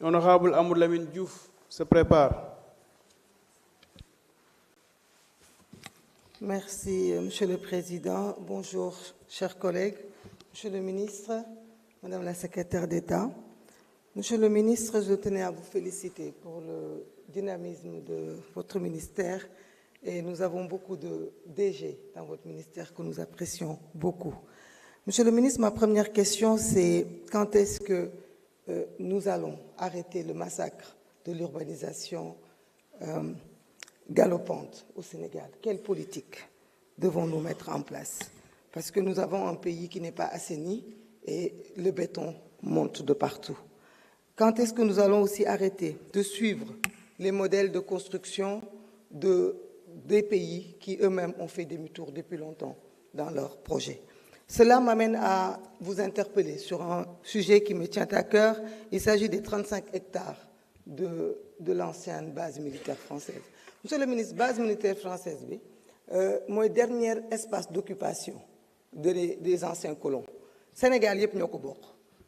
Honorable Amadou Lamine Diouf se prépare. Merci, Monsieur le Président. Bonjour, chers collègues. Monsieur le ministre, Madame la secrétaire d'État. Monsieur le ministre, je tenais à vous féliciter pour le dynamisme de votre ministère et nous avons beaucoup de DG dans votre ministère que nous apprécions beaucoup. Monsieur le ministre, ma première question, c'est quand est-ce que nous allons arrêter le massacre de l'urbanisation galopante au Sénégal? Quelle politique devons-nous mettre en place? Parce que nous avons un pays qui n'est pas assaini et le béton monte de partout. Quand est-ce que nous allons aussi arrêter de suivre les modèles de construction des pays qui eux-mêmes ont fait demi-tour depuis longtemps dans leurs projets? Cela m'amène à vous interpeller sur un sujet qui me tient à cœur. Il s'agit des 35 hectares de l'ancienne base militaire française. Monsieur le ministre, base militaire française, mon dernier espace d'occupation des anciens colons. Sénégal yëpp ñoo ko bokk.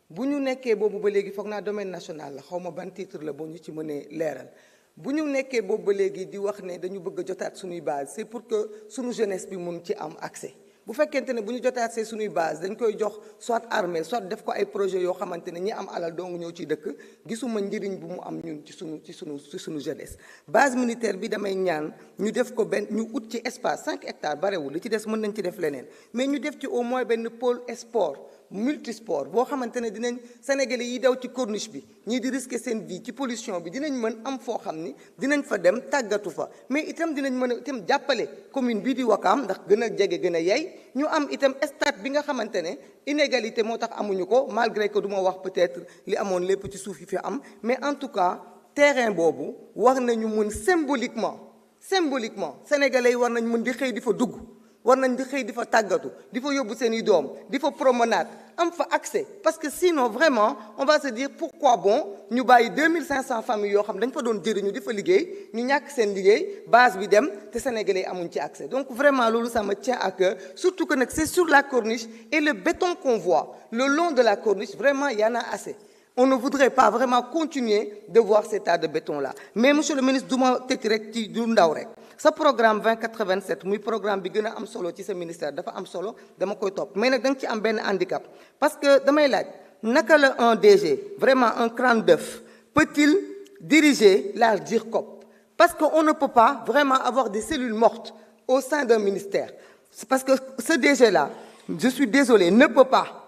Bu ñu nekkee boobu ba léegi foog naa domaine national la xaw ma ban titre la boo ñu ci mënee leeral. Bu ñu nekkee boobu ba léegi di wax ne dañu bëgg a jotaat suñuy base c'est pour que suñu jeunesse bi mun ci am accès. Bu fekkente ne bu ñu jotaatee suñuy base dañ koy jox soit armée soit def ko ay projet yoo xamante ne ñi am alal dong ñëw ci dëkk gisuma njëriñ bu mu am ñun ci suñu jeunesse. Base militaire bi damay ñaan ñu def ko benn ñu ut ci espace 5 hectares barewul li ci des mën nañ ci def leneen mais ñu def ci au moins benn pôle sport multisport boo xamante ne dinañ Sénégalais yi daw ci corniche bi ñii di risquer seen vie ci pollution bi dinañ mën am foo xam ni dinañ fa dem tàggatu fa mais itam dinañ mën a itam jàppale commune bii di Ouakam ndax gën a jege gën a yey ñu am itam stade bi nga xamante ne inégalité moo tax amuñu ko malgré que du ma wax peut-être li amoon lépp ci suuf yi fi am mais en tout cas terrain boobu war nañu mën symboliquement Sénégalais yi war nañ mën di xëy di fa dugg war nañ di xëy di fa tàggatu di fa yóbbu seen i doom di fa promenade am fa accès parce que sinon vraiment on va se dire pourquoi bon ñu bàyyi 2500 familles yoo xam dañ fa doon jëriñu di fa liggéey ñu ñàkk seen liggéey base bi dem te Sénégalais yi amuñ ci accès donc vraiment loolu ça me tient à cœur surtout que nag c'est sur la corniche et le béton qu'on voit le long de la corniche vraiment il y en a assez. On ne voudrait pas vraiment continuer de voir cet tas de béton-là. Mais monsieur le ministre, du ma tëj rek ci du ndaw rek sa programme 2087 muy programme bi gën a am solo ci sa ministère dafa am solo dama koy topp mais nag da nga ci am benn handicap parce que damay laaj naka la un DG vraiment un crâne d'œuf peut-il diriger la DIRCOP parce que on ne peut pas vraiment avoir des cellules mortes au sein d'un ministère c'est parce que ce DG-là je suis désolé ne peut pas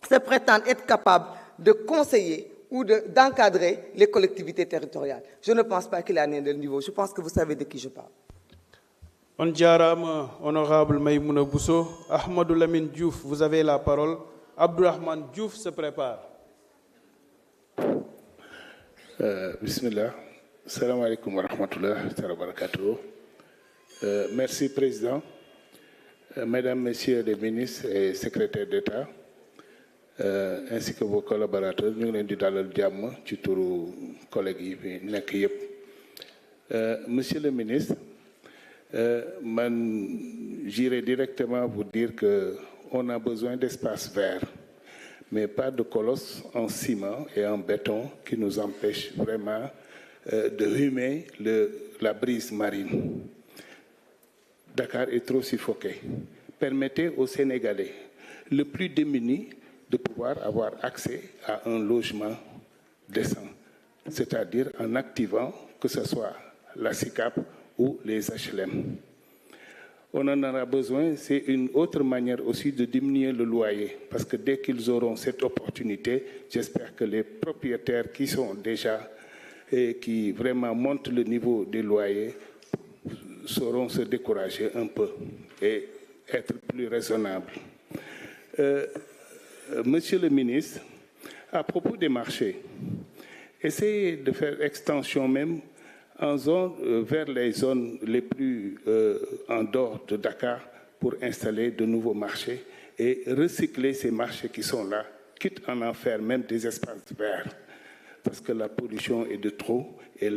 se prétendre être capable de conseiller ou d'encadrer les collectivités territoriales. Je ne pense pas qu'il a un niveau. Je pense que vous savez de qui je parle. On jarama, honorable Maïmouna Bousso. Ahmadou Lamine Diouf, vous avez la parole. Abdourahmane Diouf se prépare. Bismillah. Salam alaikum wa rahmatullah wa barakatuh. Merci, Président. Mesdames, Messieurs les ministres et secrétaires d'État, ainsi que vos collaborateurs, ñu ngi leen di dalal jàmm ci turu collègues yi fi nekk yépp. Monsieur le ministre, j'irai directement vous dire que on a besoin d'espaces verts, mais pas de colosses en ciment et en béton qui nous empêchent vraiment de humer la brise marine. Dakar est trop suffoqué. Permettez aux Sénégalais le plus démunis de pouvoir avoir accès à un logement décent, c'est-à-dire en activant que ce soit la SICAP ou les HLM. On en aura besoin, c'est une autre manière aussi de diminuer le loyer, parce que dès qu'ils auront cette opportunité, j'espère que les propriétaires qui sont déjà et qui vraiment montent le niveau des loyers sauront se décourager un peu et être plus raisonnables. Monsieur le ministre, à propos des marchés, essayez de faire extension même en zone, vers les zones les plus en dehors de Dakar pour installer de nouveaux marchés et recycler ces marchés qui sont là, quitte à en faire même des espaces verts, parce que la pollution est de trop et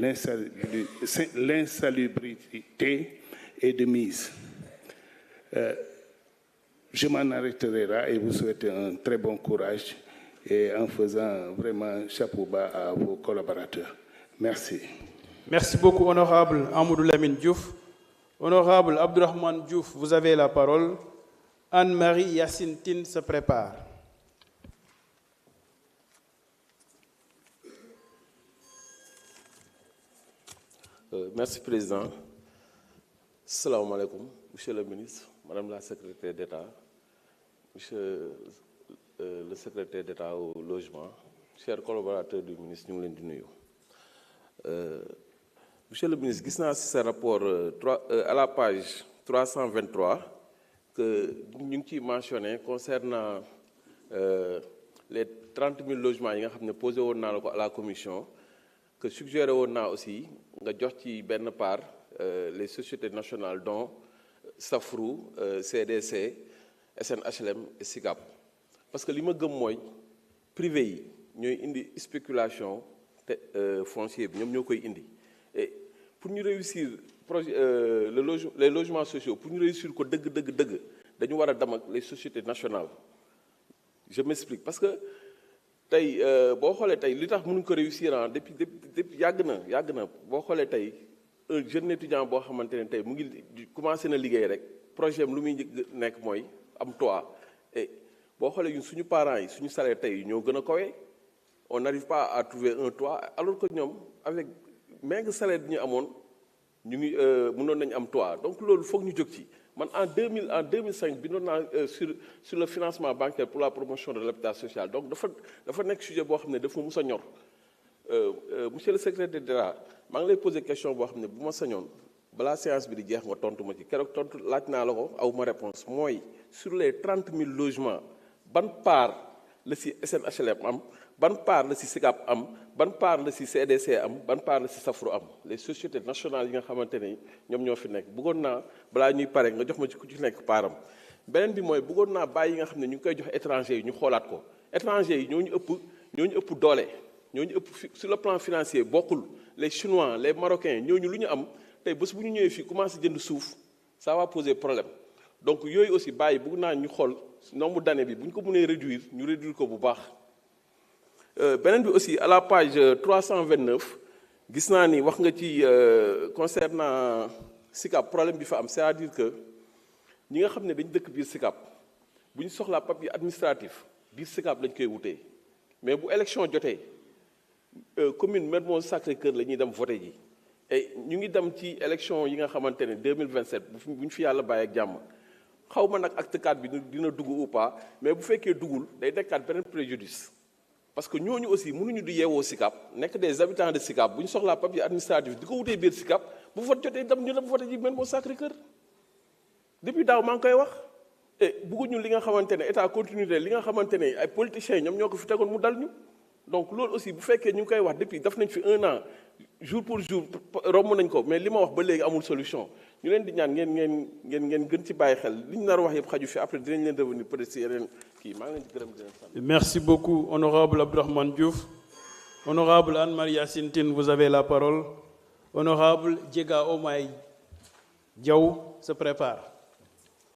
l'insalubrité est de mise. Je m'en arrêterai là et vous souhaite un très bon courage et en faisant vraiment chapeau bas à vos collaborateurs. Merci. Merci beaucoup, honorable Amadou Lamine Diouf. Honorable Abdourahmane Diouf, vous avez la parole. Anne-Marie Yacine Tine se prépare. Merci, Président. Salam alaikum, Monsieur le ministre, Madame la secrétaire d'État, Monsieur le secrétaire d'État au logement, chers collaborateurs du ministre, nous sommes venus. Monsieur le ministre, gis naa ci ce rapport à la page 323 que ñu ngi ciy mentionné concernant les 30 000 logements yi nga xam ne posé woon naa la ko à la commission, que suggéré woon naa aussi nga jox ci benn part les sociétés nationales dont Safrou, CDC, SNHLM et SICAP. Parce que li ma gëm mooy privé yi ñooy indi spéculation foncière bi ñoom ñoo koy indi. Et pour ñu réussir projet les logements sociaux pour ñu réussir ko dëgg dañu war a dem ak les sociétés nationales. Je m'explique parce que tey boo xoolee tey li tax mënuñ ko réussir depuis yàgg na boo xoolee tey un jeune étudiant boo xamante ne tey mu ngi commencé na liggéey rek projet am lu muy nekk mooy am toit. Et boo xoolee ñun suñu parents yi suñu salaire tey ñoo gën a kawe on n'arrive pas à trouver un toit alors que ñoom avec maigre salaire bi ñu amoon ñu ngi mënoon nañu am toit. Donc loolu foog ñu jóg ci man en 2005 bindoon naa sur le financement bancaire pour la promotion de l'habitat social. Donc dafa nekk sujet boo xam ne dafa mus a ñor monsieur le secrétaire d'État maa ngi lay poser question boo xam ne bu ma sañoon balaa séance bi di jeex nga tontu ma ci keroog tontu laaj naa la ko aw ma réponse mooy sur les 30 000 logements ban part la ci SNHLM am ban part la ci SICAP am ban part la ci CDC am ban part la ci Safru am les sociétés nationales yi nga xamante ne ñoom ñoo fi nekk bëggoon naa balaa ñuy pare nga jox ma ci ku ci nekk paaram. beneen bi mooy bëggoon naa bàyyi yi nga xam ne ñu ngi koy jox étranger yi ñu xoolaat ko étranger yi ñoo ñu ëpp doole ñoo ñu ëpp sur le plan financier bokkul les chinois les marocains ñooñu lu ñu am tey bés bu ñu ñëwee fii commencé jënd suuf ça va poser problème. Donc yooyu aussi bàyyi bëgg naa ñu xool nombre d'années bi bu ñu ko mënee réduire ñu réduire ko bu baax. beneen bi aussi à la page 329 gis naa ni wax nga ci concernant SICAP problème bi fa am c'est-à-dire que ñi nga xam ne dañ dëkk biir SICAP bu ñu soxlaa papier administratif biir SICAP lañ koy wutee mais bu élection jotee commune Mermoz Sacré-Cœur la ñuy dem voter ji et ñu ngi dem ci élection yi nga xamante ne 2027 bu ñu fi yàlla bàyyi ak jàmm. xaw ma nag acte 4 bi dina dugg ou pas mais bu fekkee duggul day dekkaat beneen préjudice parce que ñooñu aussi mënuñu di yeewoo SICAP nekk des habitants de SICAP bu ñu soxlaa papier administratif di ko wutee biir SICAP bu vote jotee ñu dem vote ji Mermoz Sacré-Cœur depuis daaw maa ngi koy wax et bëgguñu li nga xamante ne état continuité li nga xamante ne ay politiciens ñoom ñoo ko fi tegoon mu dal ñu donc loolu aussi bu fekkee ñu ngi koy wax depuis daf nañ fi 1 an jour pour jour romb nañ ko mais li ma wax ba léegi amul solution ñu leen di ñaan ngeen gën ci bàyyi xel li ñu nar a wax yëpp xaju fi après dinañ leen revenir peut-être si yeneen kii maa ngi leen di gërëm di leen sant. Merci beaucoup, honorable Abdourahmane Diouf. Honorable Anne-Marie Yacine Tine, vous avez la parole. Honorable Djega Omaï Diaw se prépare.